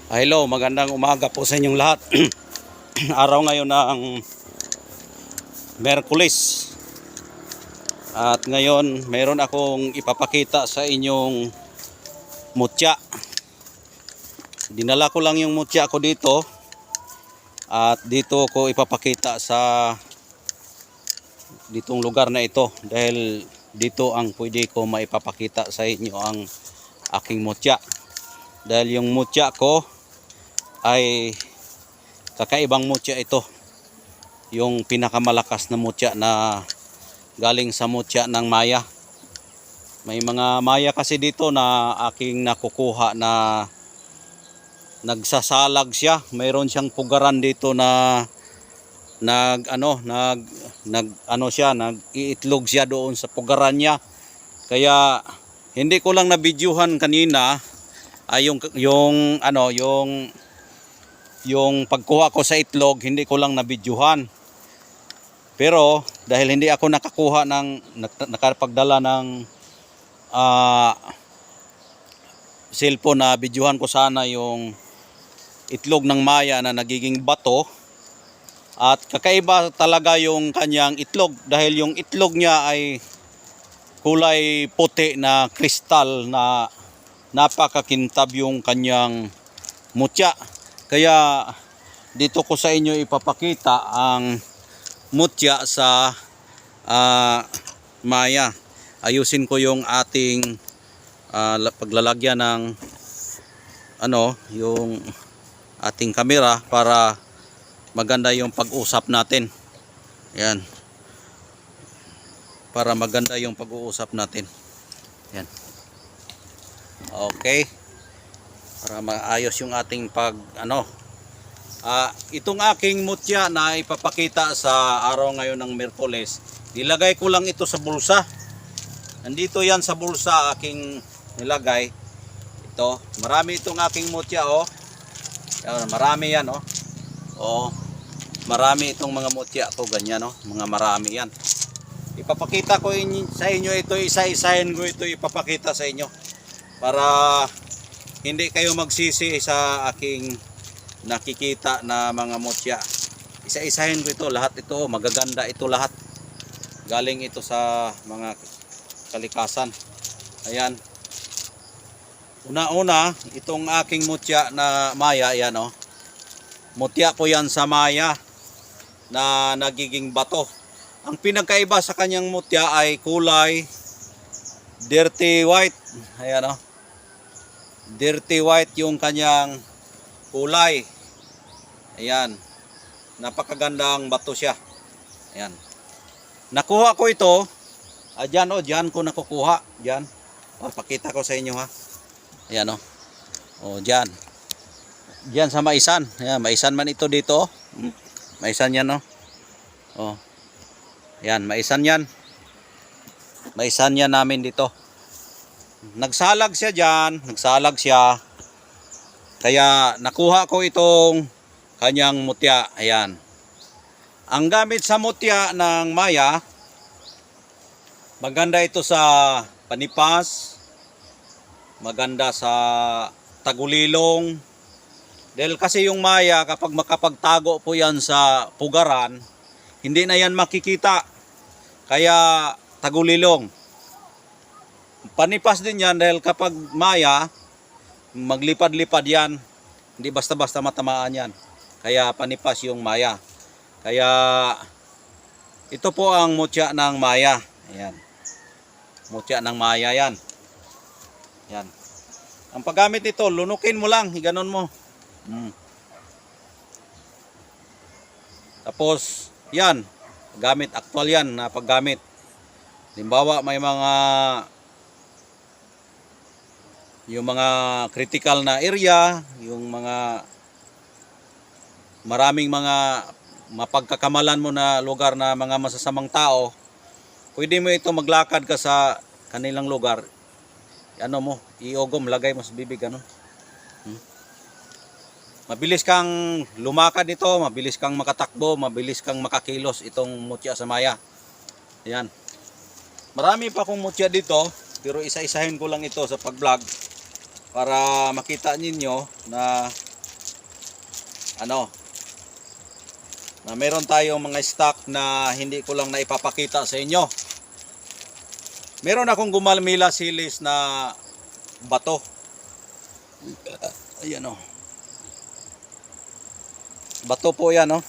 Hello, magandang umaga po sa inyong lahat. Araw ngayon ng Miyerkules. At ngayon, meron akong ipapakita sa inyong mutya. Dinala ko lang yung mutya ko dito. At dito ko ipapakita sa ditong lugar na ito. Dahil dito ang pwede ko maipapakita sa inyo ang aking mutya. Dahil yung mutya ko ay kakaibang mutya ito, yung pinakamalakas na mutya na galing sa mutya ng Maya. May mga Maya kasi dito na aking nakukuha na nagsasalag siya. Mayroon siyang pugaran dito na nag-iitlog siya doon sa pugaran niya. Kaya hindi ko lang nabidyuhan kanina ay yung pagkuha ko sa itlog, hindi ko lang nabidyuhan. Pero dahil hindi ako nakapagdala ng cellphone na bidyuhan ko sana yung itlog ng Maya na nagiging bato. At kakaiba talaga yung kanyang itlog dahil yung itlog niya ay kulay puti na kristal na napakakintab yung kanyang mutya. Kaya dito ko sa inyo ipapakita ang mutya sa Maya. Ayusin ko yung ating paglalagyan ng yung ating kamera para maganda yung pag-usap natin. Yan. Para maganda yung pag-uusap natin. Yan. Okay. Para maayos yung ating itong aking mutya na ipapakita sa araw ngayon ng Miyerkules, nilagay ko lang ito sa bulsa. Nandito yan sa bulsa aking nilagay. Ito, marami itong aking mutya, oh. Yan, marami yan, oh. Oh, marami itong mga mutya ko, ganyan, oh. Mga marami yan. Ipapakita ko sa inyo ito, isa-isahin ko ito ipapakita sa inyo para hindi kayo magsisi sa aking nakikita na mga mutya. Isa-isahin ko ito, lahat ito, magaganda ito lahat. Galing ito sa mga kalikasan. Ayan. Una-una, itong aking mutya na Maya, ayan, oh. Mutya po yan sa Maya na nagiging bato. Ang pinagkaiba sa kanyang mutya ay kulay dirty white. Ayan, oh. Dirty white yung kanyang kulay. Ayan. Napakagandang bato siya. Ayan. Nakuha ko ito. Diyan, oh, diyan ko nakukuha. Diyan. Oh, pakita ko sa inyo, ha. Ayan, oh. Oh, diyan. Diyan sa Maisan. Ayan, Maisan man ito dito. Maisan yan, oh. Oh. Ayan, Maisan yan. Maisan yan namin dito. Nagsalag siya dyan, nagsalag siya. Kaya nakuha ko itong kanyang mutya. Ayan. Ang gamit sa mutya ng Maya, maganda ito sa panipas, maganda sa tagulilong. Dahil kasi yung Maya, kapag makapagtago po yan sa pugaran, hindi na yan makikita. Kaya tagulilong. Panipas din yan dahil kapag Maya, maglipad-lipad yan. Hindi basta-basta matamaan yan. Kaya panipas yung Maya. Kaya ito po ang mutya ng Maya. Ayan. Mutya ng Maya yan. Yan. Ang paggamit nito, lunukin mo lang. Ganon mo. Tapos, yan. Gamit, actual yan na paggamit. Halimbawa, may yung mga critical na area, yung mga maraming mga mapagkakamalan mo na lugar na mga masasamang tao, pwede mo ito maglakad ka sa kanilang lugar. Iogom, lagay mo sa bibig, Mabilis kang lumakad nito, mabilis kang makatakbo, mabilis kang makakilos itong mutya sa Maya. Ayan. Marami pa akong mutya dito, pero isa-isahin ko lang ito sa pag-vlog para makita ninyo na na meron tayong mga stock na hindi ko lang naipapakita sa inyo. Meron akong gumalmila silis na bato. Ayan o. Bato po yan o.